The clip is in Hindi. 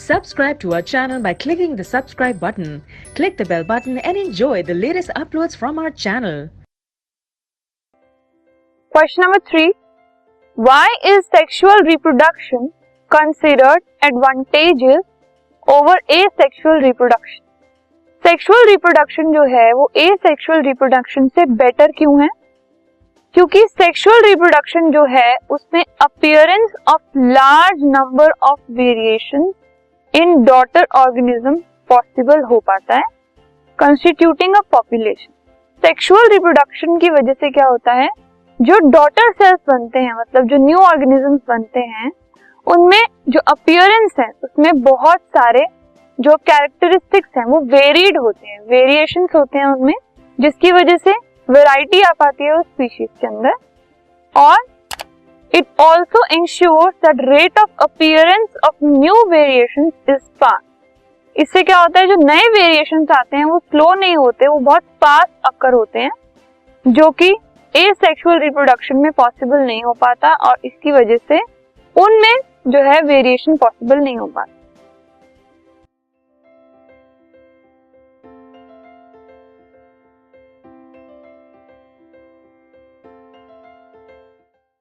Subscribe to our channel by clicking the subscribe button. Click the bell button and enjoy the latest uploads from our channel. Question number 3. Why is sexual reproduction considered advantageous over asexual reproduction? Sexual reproduction जो है वो एसेक्सुअल रिप्रोडक्शन से बेटर क्यों है? क्योंकि सेक्सुअल रिप्रोडक्शन जो है उसमें appearance of large number of variation in daughter organism possible हो पाता है, constituting a population. Sexual reproduction की वजह से क्या होता है, जो डॉटर सेल्स बनते हैं, मतलब जो न्यू ऑर्गेनिजम्स बनते हैं, उनमें जो अपीयरेंस है उसमें बहुत सारे जो कैरेक्टरिस्टिक्स हैं वो वेरीड होते हैं, वेरिएशंस होते हैं उनमें, जिसकी वजह से वैरायटी आ पाती है उस स्पीशीज के अंदर। और it also ensures that rate of appearance of new variations is fast. इससे क्या होता है, जो नए वेरिएशंस आते हैं वो स्लो नहीं होते, वो बहुत फास्ट अकर होते हैं, जो कि एसेक्सुअल रिप्रोडक्शन में पॉसिबल नहीं हो पाता, और इसकी वजह से उनमें जो है वेरिएशन पॉसिबल नहीं हो पाता।